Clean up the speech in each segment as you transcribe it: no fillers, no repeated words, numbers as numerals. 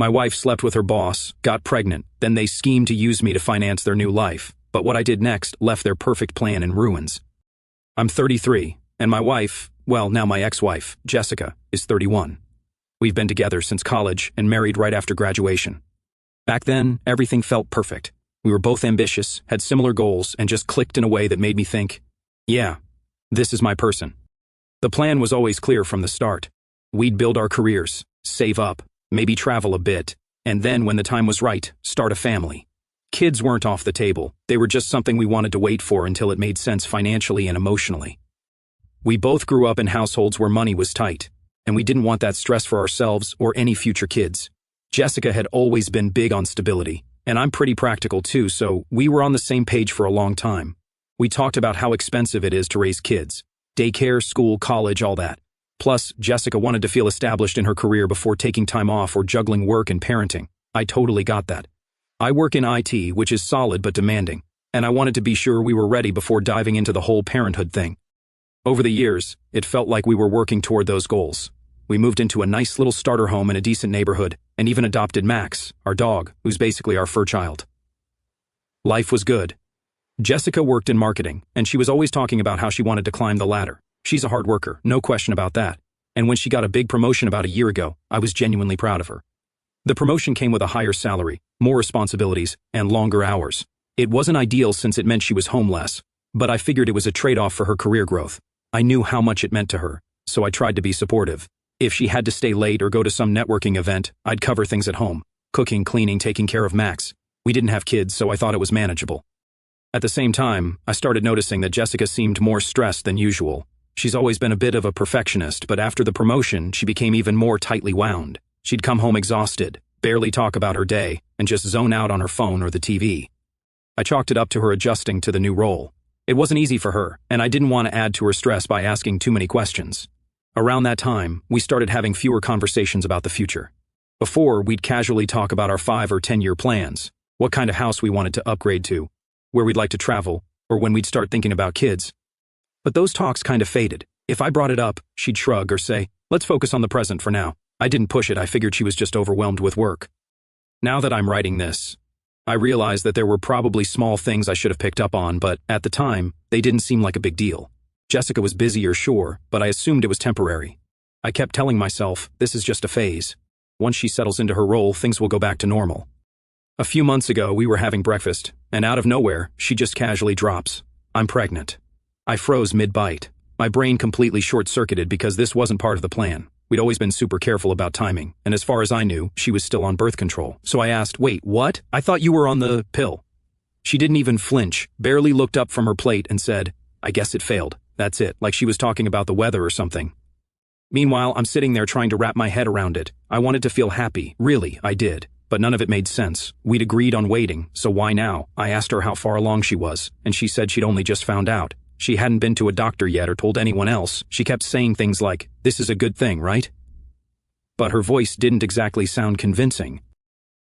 My wife slept with her boss, got pregnant, then they schemed to use me to finance their new life, but what I did next left their perfect plan in ruins. I'm 33, and my wife, well, now my ex-wife, Jessica, is 31. We've been together since college and married right after graduation. Back then, everything felt perfect. We were both ambitious, had similar goals, and just clicked in a way that made me think, yeah, this is my person. The plan was always clear from the start. We'd build our careers, save up, maybe travel a bit, and then when the time was right, start a family. Kids weren't off the table. They were just something we wanted to wait for until it made sense financially and emotionally. We both grew up in households where money was tight, and we didn't want that stress for ourselves or any future kids. Jessica had always been big on stability, and I'm pretty practical too, so we were on the same page for a long time. We talked about how expensive it is to raise kids. Daycare, school, college, all that. Plus, Jessica wanted to feel established in her career before taking time off or juggling work and parenting. I totally got that. I work in IT, which is solid but demanding, and I wanted to be sure we were ready before diving into the whole parenthood thing. Over the years, it felt like we were working toward those goals. We moved into a nice little starter home in a decent neighborhood, and even adopted Max, our dog, who's basically our fur child. Life was good. Jessica worked in marketing, and she was always talking about how she wanted to climb the ladder. She's a hard worker, no question about that. And when she got a big promotion about a year ago, I was genuinely proud of her. The promotion came with a higher salary, more responsibilities, and longer hours. It wasn't ideal since it meant she was home less, but I figured it was a trade-off for her career growth. I knew how much it meant to her, so I tried to be supportive. If she had to stay late or go to some networking event, I'd cover things at home. Cooking, cleaning, taking care of Max. We didn't have kids, so I thought it was manageable. At the same time, I started noticing that Jessica seemed more stressed than usual. She's always been a bit of a perfectionist, but after the promotion, she became even more tightly wound. She'd come home exhausted, barely talk about her day, and just zone out on her phone or the TV. I chalked it up to her adjusting to the new role. It wasn't easy for her, and I didn't want to add to her stress by asking too many questions. Around that time, we started having fewer conversations about the future. Before, we'd casually talk about our 5 or 10-year plans, what kind of house we wanted to upgrade to, where we'd like to travel, or when we'd start thinking about kids. But those talks kind of faded. If I brought it up, she'd shrug or say, let's focus on the present for now. I didn't push it, I figured she was just overwhelmed with work. Now that I'm writing this, I realize that there were probably small things I should have picked up on, but at the time, they didn't seem like a big deal. Jessica was busier, sure, but I assumed it was temporary. I kept telling myself, this is just a phase. Once she settles into her role, things will go back to normal. A few months ago, we were having breakfast, and out of nowhere, she just casually drops, I'm pregnant. I froze mid-bite. My brain completely short-circuited because this wasn't part of the plan. We'd always been super careful about timing, and as far as I knew, she was still on birth control. So I asked, wait, what? I thought you were on the pill. She didn't even flinch, barely looked up from her plate and said, I guess it failed. That's it, like she was talking about the weather or something. Meanwhile, I'm sitting there trying to wrap my head around it. I wanted to feel happy, really, I did. But none of it made sense. We'd agreed on waiting, so why now? I asked her how far along she was, and she said she'd only just found out. She hadn't been to a doctor yet or told anyone else. She kept saying things like, this is a good thing, right? But her voice didn't exactly sound convincing.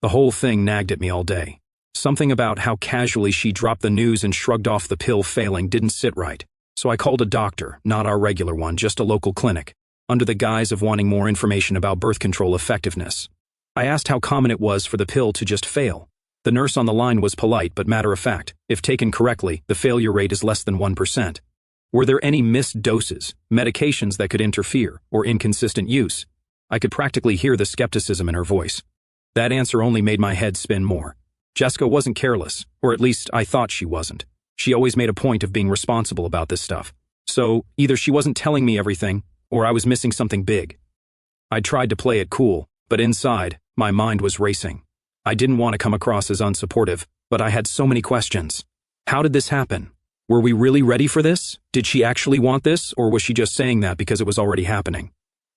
The whole thing nagged at me all day. Something about how casually she dropped the news and shrugged off the pill failing didn't sit right. So I called a doctor, not our regular one, just a local clinic, under the guise of wanting more information about birth control effectiveness. I asked how common it was for the pill to just fail. The nurse on the line was polite but matter-of-fact. If taken correctly, the failure rate is less than 1%. Were there any missed doses, medications that could interfere, or inconsistent use? I could practically hear the skepticism in her voice. That answer only made my head spin more. Jessica wasn't careless, or at least I thought she wasn't. She always made a point of being responsible about this stuff. So, either she wasn't telling me everything, or I was missing something big. I tried to play it cool, but inside, my mind was racing. I didn't want to come across as unsupportive, but I had so many questions. How did this happen? Were we really ready for this? Did she actually want this, or was she just saying that because it was already happening?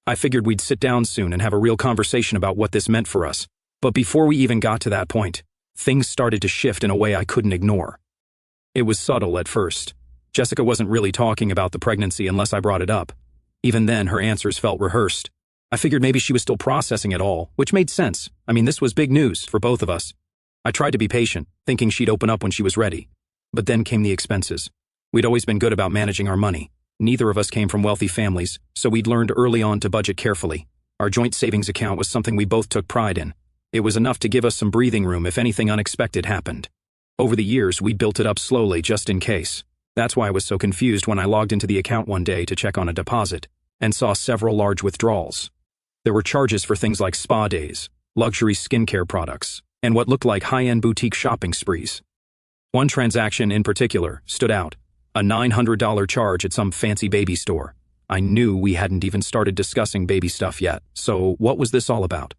I figured we'd sit down soon and have a real conversation about what this meant for us. But before we even got to that point, things started to shift in a way I couldn't ignore. It was subtle at first. Jessica wasn't really talking about the pregnancy unless I brought it up. Even then, her answers felt rehearsed. I figured maybe she was still processing it all, which made sense. I mean, this was big news for both of us. I tried to be patient, thinking she'd open up when she was ready. But then came the expenses. We'd always been good about managing our money. Neither of us came from wealthy families, so we'd learned early on to budget carefully. Our joint savings account was something we both took pride in. It was enough to give us some breathing room if anything unexpected happened. Over the years, we built it up slowly just in case. That's why I was so confused when I logged into the account one day to check on a deposit and saw several large withdrawals. There were charges for things like spa days, luxury skincare products, and what looked like high-end boutique shopping sprees. One transaction in particular stood out, a $900 charge at some fancy baby store. I knew we hadn't even started discussing baby stuff yet, so what was this all about?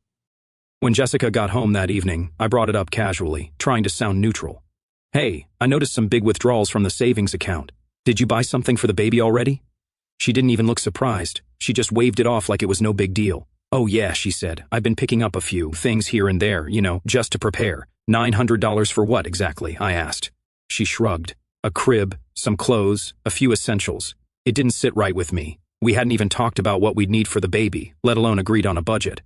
When Jessica got home that evening, I brought it up casually, trying to sound neutral. Hey, I noticed some big withdrawals from the savings account. Did you buy something for the baby already? She didn't even look surprised. She just waved it off like it was no big deal. Oh yeah, she said. I've been picking up a few things here and there, just to prepare. $900 for what exactly? I asked. She shrugged. A crib, some clothes, a few essentials. It didn't sit right with me. We hadn't even talked about what we'd need for the baby, let alone agreed on a budget.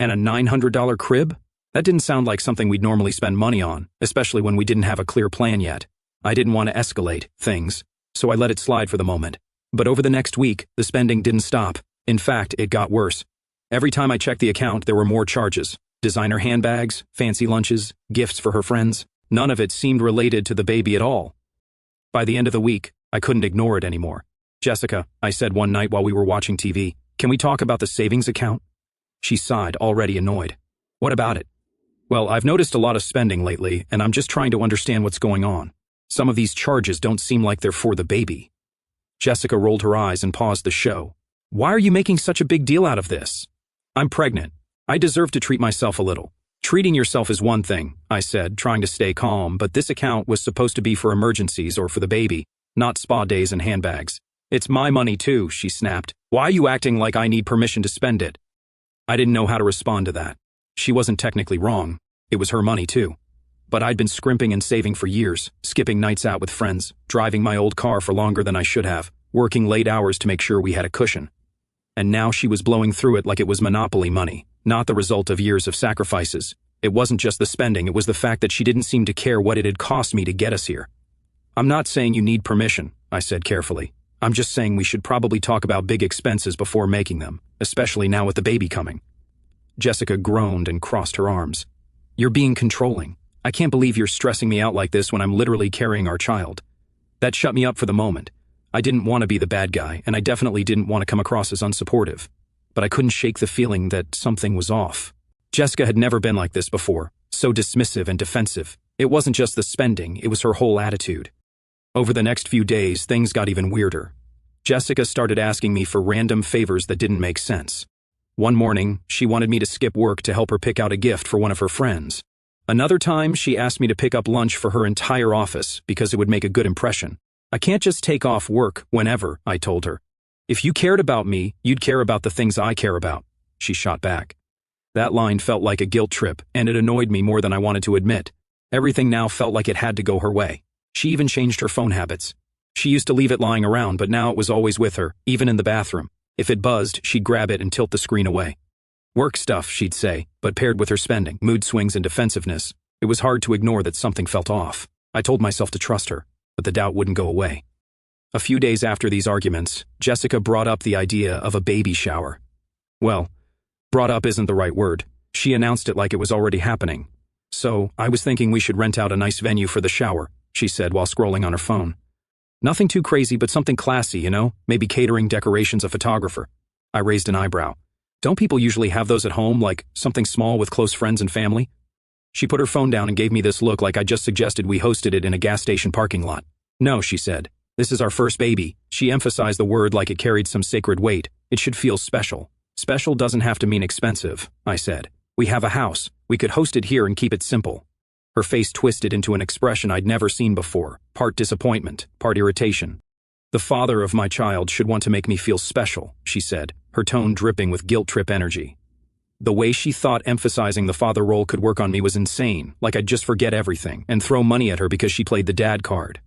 And a $900 crib? That didn't sound like something we'd normally spend money on, especially when we didn't have a clear plan yet. I didn't want to escalate things, so I let it slide for the moment. But over the next week, the spending didn't stop. In fact, it got worse. Every time I checked the account, there were more charges. Designer handbags, fancy lunches, gifts for her friends. None of it seemed related to the baby at all. By the end of the week, I couldn't ignore it anymore. Jessica, I said one night while we were watching TV, can we talk about the savings account? She sighed, already annoyed. What about it? Well, I've noticed a lot of spending lately, and I'm just trying to understand what's going on. Some of these charges don't seem like they're for the baby. Jessica rolled her eyes and paused the show. Why are you making such a big deal out of this? I'm pregnant. I deserve to treat myself a little. Treating yourself is one thing, I said, trying to stay calm, but this account was supposed to be for emergencies or for the baby, not spa days and handbags. It's my money too, she snapped. Why are you acting like I need permission to spend it? I didn't know how to respond to that. She wasn't technically wrong. It was her money too. But I'd been scrimping and saving for years, skipping nights out with friends, driving my old car for longer than I should have, working late hours to make sure we had a cushion. And now she was blowing through it like it was monopoly money, not the result of years of sacrifices. It wasn't just the spending, it was the fact that she didn't seem to care what it had cost me to get us here. I'm not saying you need permission, I said carefully. I'm just saying we should probably talk about big expenses before making them, especially now with the baby coming. Jessica groaned and crossed her arms. You're being controlling. I can't believe you're stressing me out like this when I'm literally carrying our child. That shut me up for the moment. I didn't want to be the bad guy, and I definitely didn't want to come across as unsupportive. But I couldn't shake the feeling that something was off. Jessica had never been like this before, so dismissive and defensive. It wasn't just the spending, it was her whole attitude. Over the next few days, things got even weirder. Jessica started asking me for random favors that didn't make sense. One morning, she wanted me to skip work to help her pick out a gift for one of her friends. Another time, she asked me to pick up lunch for her entire office because it would make a good impression. I can't just take off work whenever, I told her. If you cared about me, you'd care about the things I care about, she shot back. That line felt like a guilt trip, and it annoyed me more than I wanted to admit. Everything now felt like it had to go her way. She even changed her phone habits. She used to leave it lying around, but now it was always with her, even in the bathroom. If it buzzed, she'd grab it and tilt the screen away. Work stuff, she'd say, but paired with her spending, mood swings and defensiveness, it was hard to ignore that something felt off. I told myself to trust her, but the doubt wouldn't go away. A few days after these arguments, Jessica brought up the idea of a baby shower. Well, brought up isn't the right word. She announced it like it was already happening. So, I was thinking we should rent out a nice venue for the shower, she said while scrolling on her phone. Nothing too crazy, but something classy, maybe catering, decorations, a photographer. I raised an eyebrow. Don't people usually have those at home, like something small with close friends and family? She put her phone down and gave me this look like I just suggested we hosted it in a gas station parking lot. No, she said. This is our first baby. She emphasized the word like it carried some sacred weight. It should feel special. Special doesn't have to mean expensive, I said. We have a house. We could host it here and keep it simple. Her face twisted into an expression I'd never seen before, part disappointment, part irritation. The father of my child should want to make me feel special, she said, her tone dripping with guilt trip energy. The way she thought emphasizing the father role could work on me was insane, like I'd just forget everything and throw money at her because she played the dad card.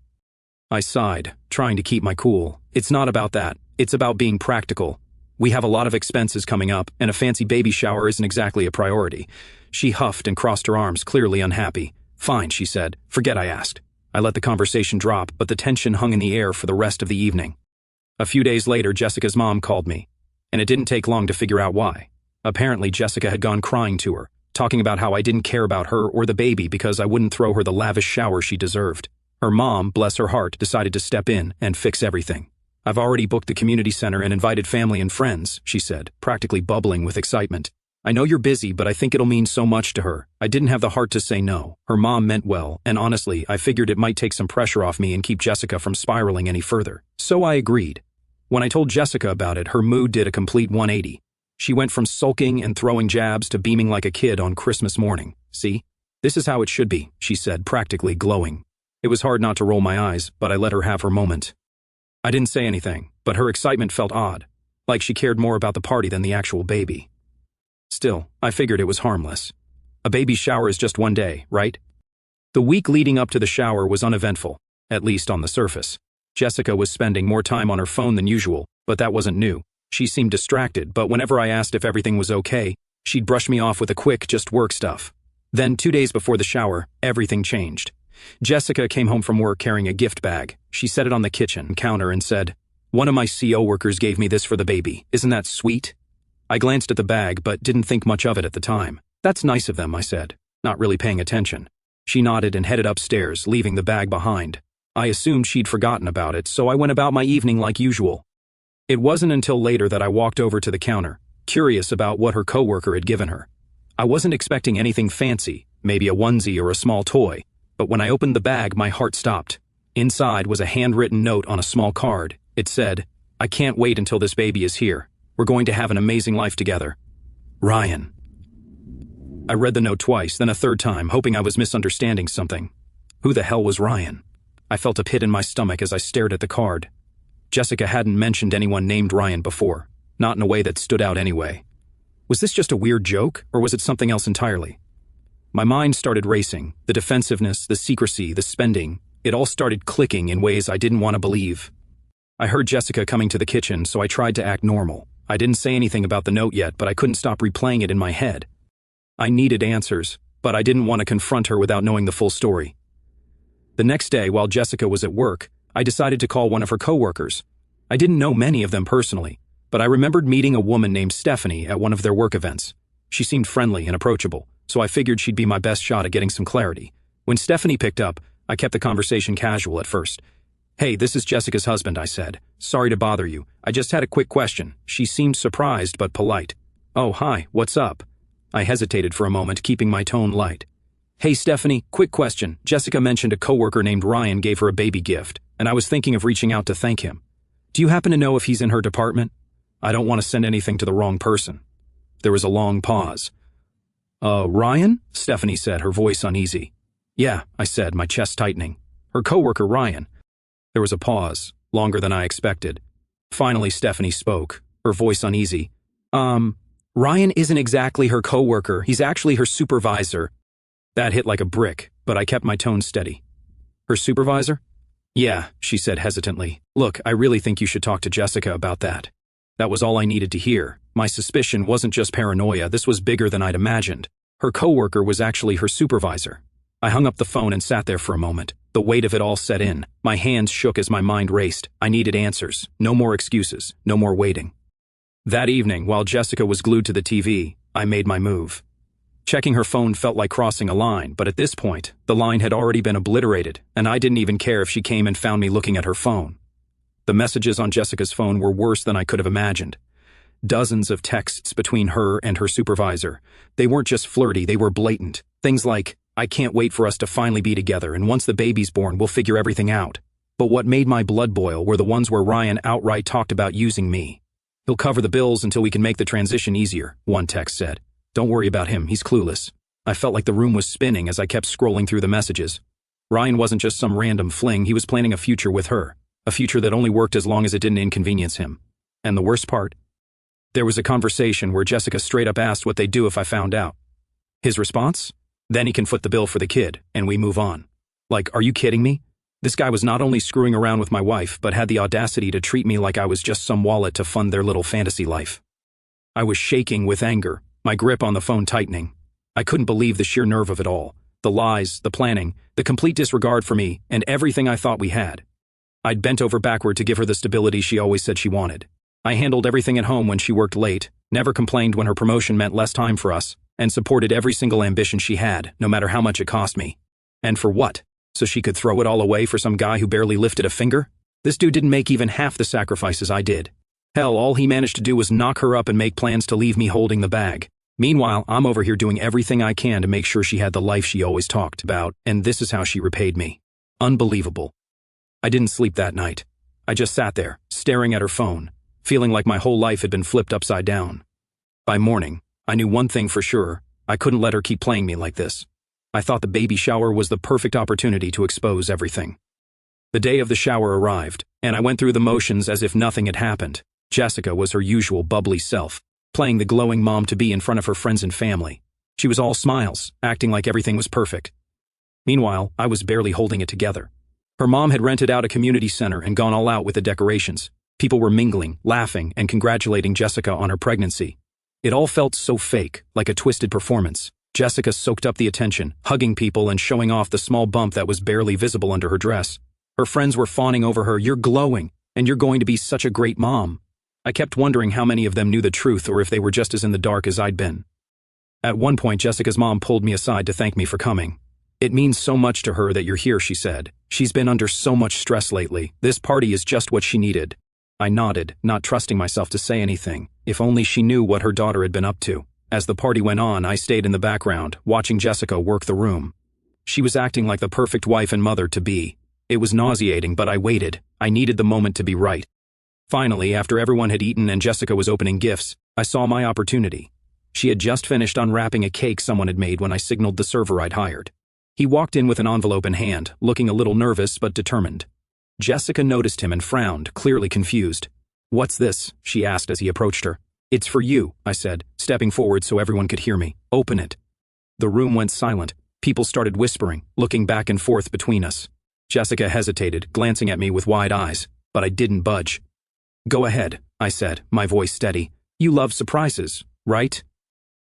I sighed, trying to keep my cool. It's not about that. It's about being practical. We have a lot of expenses coming up, and a fancy baby shower isn't exactly a priority. She huffed and crossed her arms, clearly unhappy. Fine, she said. Forget I asked. I let the conversation drop, but the tension hung in the air for the rest of the evening. A few days later, Jessica's mom called me, and it didn't take long to figure out why. Apparently, Jessica had gone crying to her, talking about how I didn't care about her or the baby because I wouldn't throw her the lavish shower she deserved. Her mom, bless her heart, decided to step in and fix everything. I've already booked the community center and invited family and friends, she said, practically bubbling with excitement. I know you're busy, but I think it'll mean so much to her. I didn't have the heart to say no. Her mom meant well, and honestly, I figured it might take some pressure off me and keep Jessica from spiraling any further. So I agreed. When I told Jessica about it, her mood did a complete 180. She went from sulking and throwing jabs to beaming like a kid on Christmas morning. See? This is how it should be, she said, practically glowing. It was hard not to roll my eyes, but I let her have her moment. I didn't say anything, but her excitement felt odd, like she cared more about the party than the actual baby. Still, I figured it was harmless. A baby shower is just one day, right? The week leading up to the shower was uneventful, at least on the surface. Jessica was spending more time on her phone than usual, but that wasn't new. She seemed distracted, but whenever I asked if everything was okay, she'd brush me off with a quick, just work stuff. Then 2 days before the shower, everything changed. Jessica came home from work carrying a gift bag. She set it on the kitchen counter and said, "One of my CO workers gave me this for the baby. Isn't that sweet?" I glanced at the bag, but didn't think much of it at the time. "That's nice of them," I said, not really paying attention. She nodded and headed upstairs, leaving the bag behind. I assumed she'd forgotten about it, so I went about my evening like usual. It wasn't until later that I walked over to the counter, curious about what her coworker had given her. I wasn't expecting anything fancy, maybe a onesie or a small toy, but when I opened the bag, my heart stopped. Inside was a handwritten note on a small card. It said, "I can't wait until this baby is here. We're going to have an amazing life together. Ryan." I read the note twice, then a third time, hoping I was misunderstanding something. Who the hell was Ryan? I felt a pit in my stomach as I stared at the card. Jessica hadn't mentioned anyone named Ryan before, not in a way that stood out anyway. Was this just a weird joke, or was it something else entirely? My mind started racing. The defensiveness, the secrecy, the spending, it all started clicking in ways I didn't want to believe. I heard Jessica coming to the kitchen, so I tried to act normal. I didn't say anything about the note yet, but I couldn't stop replaying it in my head. I needed answers, but I didn't want to confront her without knowing the full story. The next day, while Jessica was at work, I decided to call one of her coworkers. I didn't know many of them personally, but I remembered meeting a woman named Stephanie at one of their work events. She seemed friendly and approachable, so I figured she'd be my best shot at getting some clarity. When Stephanie picked up, I kept the conversation casual at first. "Hey, this is Jessica's husband," I said. "Sorry to bother you. I just had a quick question." She seemed surprised but polite. "Oh, hi, what's up?" I hesitated for a moment, keeping my tone light. "Hey, Stephanie, quick question. Jessica mentioned a coworker named Ryan gave her a baby gift, and I was thinking of reaching out to thank him. Do you happen to know if he's in her department? I don't want to send anything to the wrong person." There was a long pause. Ryan?" Stephanie said, her voice uneasy. "Yeah," I said, my chest tightening. "Her coworker, Ryan." There was a pause, longer than I expected. Finally, Stephanie spoke, her voice uneasy. Ryan isn't exactly her coworker. He's actually her supervisor." That hit like a brick, but I kept my tone steady. "Her supervisor?" "Yeah," she said hesitantly. "Look, I really think you should talk to Jessica about that." That was all I needed to hear. My suspicion wasn't just paranoia, this was bigger than I'd imagined. Her coworker was actually her supervisor. I hung up the phone and sat there for a moment. The weight of it all set in. My hands shook as my mind raced. I needed answers. No more excuses. No more waiting. That evening, while Jessica was glued to the TV, I made my move. Checking her phone felt like crossing a line, but at this point, the line had already been obliterated, and I didn't even care if she came and found me looking at her phone. The messages on Jessica's phone were worse than I could have imagined. Dozens of texts between her and her supervisor. They weren't just flirty, they were blatant. Things like, "I can't wait for us to finally be together, and once the baby's born, we'll figure everything out." But what made my blood boil were the ones where Ryan outright talked about using me. "He'll cover the bills until we can make the transition easier," one text said. "Don't worry about him, he's clueless." I felt like the room was spinning as I kept scrolling through the messages. Ryan wasn't just some random fling, he was planning a future with her. A future that only worked as long as it didn't inconvenience him. And the worst part? There was a conversation where Jessica straight up asked what they'd do if I found out. His response? "Then he can foot the bill for the kid, and we move on." Like, are you kidding me? This guy was not only screwing around with my wife, but had the audacity to treat me like I was just some wallet to fund their little fantasy life. I was shaking with anger, my grip on the phone tightening. I couldn't believe the sheer nerve of it all. The lies, the planning, the complete disregard for me, and everything I thought we had. I'd bent over backward to give her the stability she always said she wanted. I handled everything at home when she worked late, never complained when her promotion meant less time for us. and supported every single ambition she had, no matter how much it cost me. And for what? So she could throw it all away for some guy who barely lifted a finger? This dude didn't make even half the sacrifices I did. Hell, all he managed to do was knock her up and make plans to leave me holding the bag. Meanwhile, I'm over here doing everything I can to make sure she had the life she always talked about, and this is how she repaid me. Unbelievable. I didn't sleep that night. I just sat there, staring at her phone, feeling like my whole life had been flipped upside down. By morning, I knew one thing for sure: I couldn't let her keep playing me like this. I thought the baby shower was the perfect opportunity to expose everything. The day of the shower arrived, and I went through the motions as if nothing had happened. Jessica was her usual bubbly self, playing the glowing mom-to-be in front of her friends and family. She was all smiles, acting like everything was perfect. Meanwhile, I was barely holding it together. Her mom had rented out a community center and gone all out with the decorations. People were mingling, laughing, and congratulating Jessica on her pregnancy. It all felt so fake, like a twisted performance. Jessica soaked up the attention, hugging people and showing off the small bump that was barely visible under her dress. Her friends were fawning over her. "You're glowing, and you're going to be such a great mom." I kept wondering how many of them knew the truth or if they were just as in the dark as I'd been. At one point, Jessica's mom pulled me aside to thank me for coming. "It means so much to her that you're here," she said. "She's been under so much stress lately. This party is just what she needed." I nodded, not trusting myself to say anything. If only she knew what her daughter had been up to. As the party went on, I stayed in the background, watching Jessica work the room. She was acting like the perfect wife and mother-to-be. It was nauseating, but I waited. I needed the moment to be right. Finally, after everyone had eaten and Jessica was opening gifts, I saw my opportunity. She had just finished unwrapping a cake someone had made when I signaled the server I'd hired. He walked in with an envelope in hand, looking a little nervous but determined. Jessica noticed him and frowned, clearly confused. "What's this?" she asked as he approached her. "It's for you," I said, stepping forward so everyone could hear me. "Open it." The room went silent. People started whispering, looking back and forth between us. Jessica hesitated, glancing at me with wide eyes, but I didn't budge. "Go ahead," I said, my voice steady. "You love surprises, right?"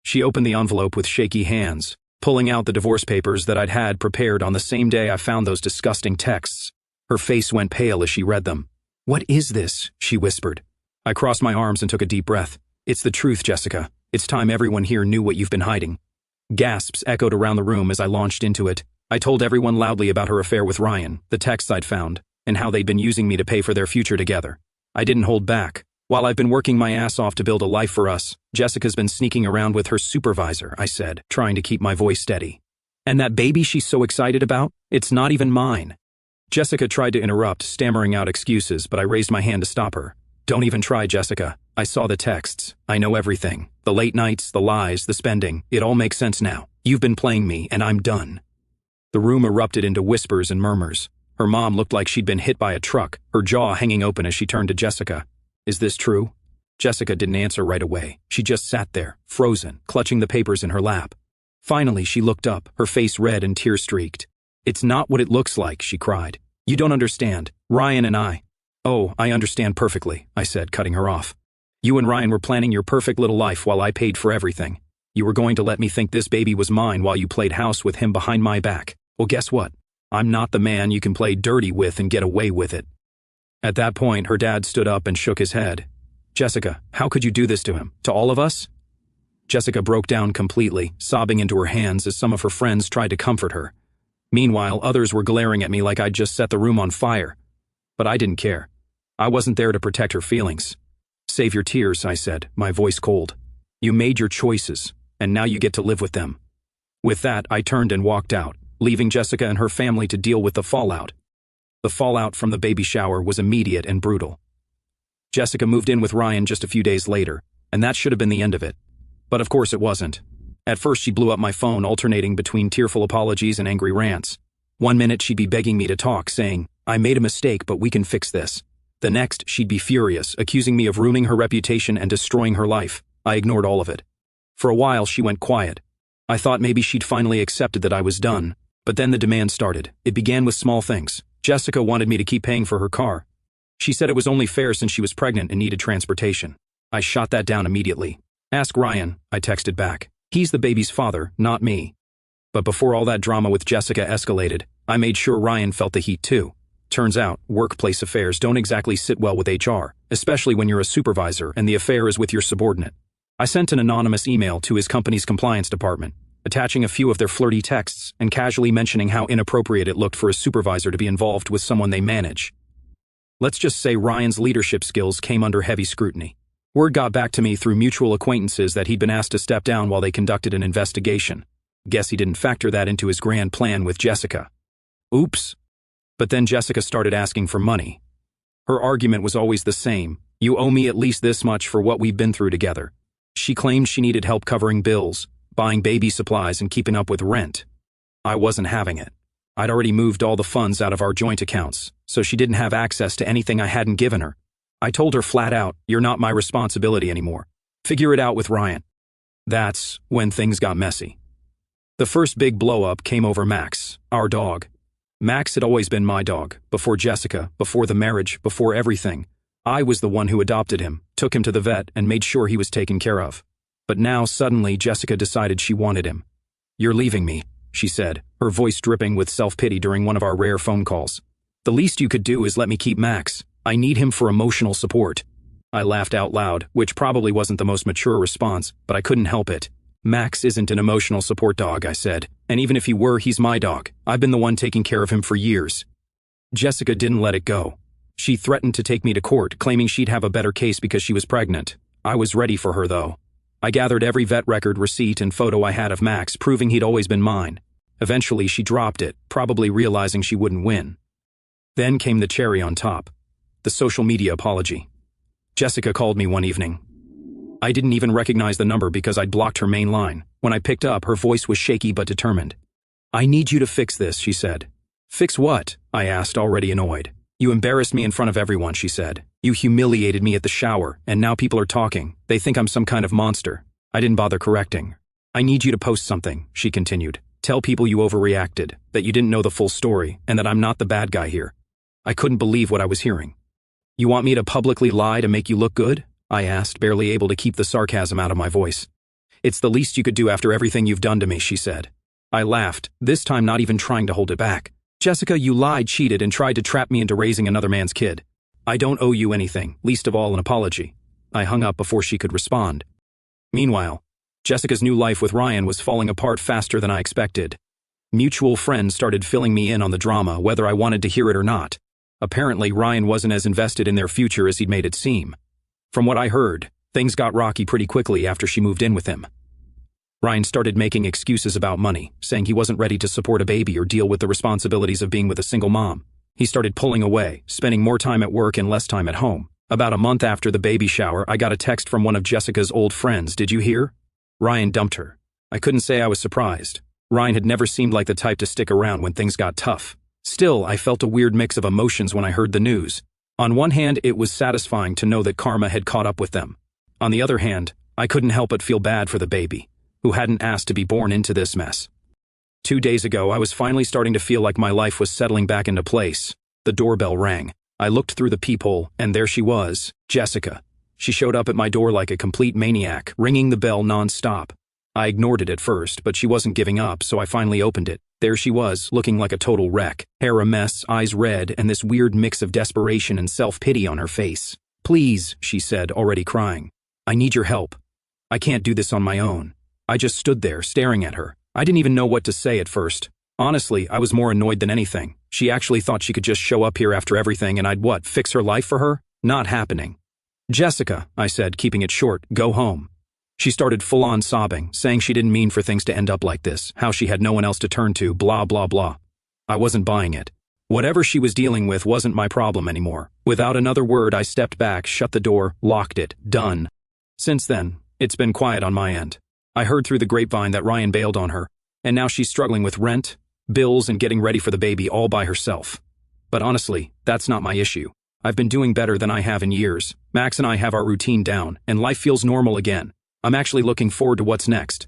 She opened the envelope with shaky hands, pulling out the divorce papers that I'd had prepared on the same day I found those disgusting texts. Her face went pale as she read them. "What is this?" she whispered. I crossed my arms and took a deep breath. "It's the truth, Jessica. It's time everyone here knew what you've been hiding." Gasps echoed around the room as I launched into it. I told everyone loudly about her affair with Ryan, the texts I'd found, and how they'd been using me to pay for their future together. I didn't hold back. "While I've been working my ass off to build a life for us, Jessica's been sneaking around with her supervisor," I said, trying to keep my voice steady. "And that baby she's so excited about? It's not even mine." Jessica tried to interrupt, stammering out excuses, but I raised my hand to stop her. "Don't even try, Jessica. I saw the texts. I know everything. The late nights, the lies, the spending. It all makes sense now. You've been playing me, and I'm done." The room erupted into whispers and murmurs. Her mom looked like she'd been hit by a truck, her jaw hanging open as she turned to Jessica. "Is this true?" Jessica didn't answer right away. She just sat there, frozen, clutching the papers in her lap. Finally, she looked up, her face red and tear-streaked. "It's not what it looks like," she cried. "You don't understand. Ryan and I—" "Oh, I understand perfectly," I said, cutting her off. "You and Ryan were planning your perfect little life while I paid for everything. You were going to let me think this baby was mine while you played house with him behind my back. Well, guess what? I'm not the man you can play dirty with and get away with it." At that point, her dad stood up and shook his head. "Jessica, how could you do this to him? To all of us?" Jessica broke down completely, sobbing into her hands as some of her friends tried to comfort her. Meanwhile, others were glaring at me like I'd just set the room on fire. But I didn't care. I wasn't there to protect her feelings. "Save your tears," I said, my voice cold. "You made your choices, and now you get to live with them." With that, I turned and walked out, leaving Jessica and her family to deal with the fallout. The fallout from the baby shower was immediate and brutal. Jessica moved in with Ryan just a few days later, and that should have been the end of it. But of course it wasn't. At first she blew up my phone, alternating between tearful apologies and angry rants. One minute she'd be begging me to talk, saying, "I made a mistake, but we can fix this." The next, she'd be furious, accusing me of ruining her reputation and destroying her life. I ignored all of it. For a while she went quiet. I thought maybe she'd finally accepted that I was done. But then the demand started. It began with small things. Jessica wanted me to keep paying for her car. She said it was only fair since she was pregnant and needed transportation. I shot that down immediately. "Ask Ryan," I texted back. "He's the baby's father, not me." But before all that drama with Jessica escalated, I made sure Ryan felt the heat too. Turns out, workplace affairs don't exactly sit well with HR, especially when you're a supervisor and the affair is with your subordinate. I sent an anonymous email to his company's compliance department, attaching a few of their flirty texts and casually mentioning how inappropriate it looked for a supervisor to be involved with someone they manage. Let's just say Ryan's leadership skills came under heavy scrutiny. Word got back to me through mutual acquaintances that he'd been asked to step down while they conducted an investigation. Guess he didn't factor that into his grand plan with Jessica. Oops. But then Jessica started asking for money. Her argument was always the same: you owe me at least this much for what we've been through together. She claimed she needed help covering bills, buying baby supplies, and keeping up with rent. I wasn't having it. I'd already moved all the funds out of our joint accounts, so she didn't have access to anything I hadn't given her. I told her flat out, "You're not my responsibility anymore. Figure it out with Ryan." That's when things got messy. The first big blow-up came over Max, our dog. Max had always been my dog, before Jessica, before the marriage, before everything. I was the one who adopted him, took him to the vet, and made sure he was taken care of. But now, suddenly, Jessica decided she wanted him. "You're leaving me," she said, her voice dripping with self-pity during one of our rare phone calls. "The least you could do is let me keep Max. I need him for emotional support." I laughed out loud, which probably wasn't the most mature response, but I couldn't help it. "Max isn't an emotional support dog," I said, "and even if he were, he's my dog. I've been the one taking care of him for years." Jessica didn't let it go. She threatened to take me to court, claiming she'd have a better case because she was pregnant. I was ready for her, though. I gathered every vet record, receipt, and photo I had of Max, proving he'd always been mine. Eventually, she dropped it, probably realizing she wouldn't win. Then came the cherry on top: the social media apology. Jessica called me one evening. I didn't even recognize the number because I'd blocked her main line. When I picked up, her voice was shaky but determined. "I need you to fix this," she said. "Fix what?" I asked, already annoyed. "You embarrassed me in front of everyone," she said. "You humiliated me at the shower, and now people are talking. They think I'm some kind of monster." I didn't bother correcting. "I need you to post something," she continued. "Tell people you overreacted, that you didn't know the full story, and that I'm not the bad guy here." I couldn't believe what I was hearing. "You want me to publicly lie to make you look good?" I asked, barely able to keep the sarcasm out of my voice. "It's the least you could do after everything you've done to me," she said. I laughed, this time not even trying to hold it back. "Jessica, you lied, cheated, and tried to trap me into raising another man's kid. I don't owe you anything, least of all an apology." I hung up before she could respond. Meanwhile, Jessica's new life with Ryan was falling apart faster than I expected. Mutual friends started filling me in on the drama, whether I wanted to hear it or not. Apparently, Ryan wasn't as invested in their future as he'd made it seem. From what I heard, things got rocky pretty quickly after she moved in with him. Ryan started making excuses about money, saying he wasn't ready to support a baby or deal with the responsibilities of being with a single mom. He started pulling away, spending more time at work and less time at home. About a month after the baby shower, I got a text from one of Jessica's old friends. "Did you hear? Ryan dumped her." I couldn't say I was surprised. Ryan had never seemed like the type to stick around when things got tough. Still, I felt a weird mix of emotions when I heard the news. On one hand, it was satisfying to know that karma had caught up with them. On the other hand, I couldn't help but feel bad for the baby, who hadn't asked to be born into this mess. 2 days ago, I was finally starting to feel like my life was settling back into place. The doorbell rang. I looked through the peephole, and there she was, Jessica. She showed up at my door like a complete maniac, ringing the bell non-stop. I ignored it at first, but she wasn't giving up, so I finally opened it. There she was, looking like a total wreck, hair a mess, eyes red, and this weird mix of desperation and self-pity on her face. "Please," she said, already crying. "I need your help. I can't do this on my own." I just stood there, staring at her. I didn't even know what to say at first. Honestly, I was more annoyed than anything. She actually thought she could just show up here after everything and I'd fix her life for her? Not happening. "Jessica," I said, keeping it short, "go home." She started full-on sobbing, saying she didn't mean for things to end up like this, how she had no one else to turn to, blah, blah, blah. I wasn't buying it. Whatever she was dealing with wasn't my problem anymore. Without another word, I stepped back, shut the door, locked it, done. Since then, it's been quiet on my end. I heard through the grapevine that Ryan bailed on her, and now she's struggling with rent, bills, and getting ready for the baby all by herself. But honestly, that's not my issue. I've been doing better than I have in years. Max and I have our routine down, and life feels normal again. I'm actually looking forward to what's next.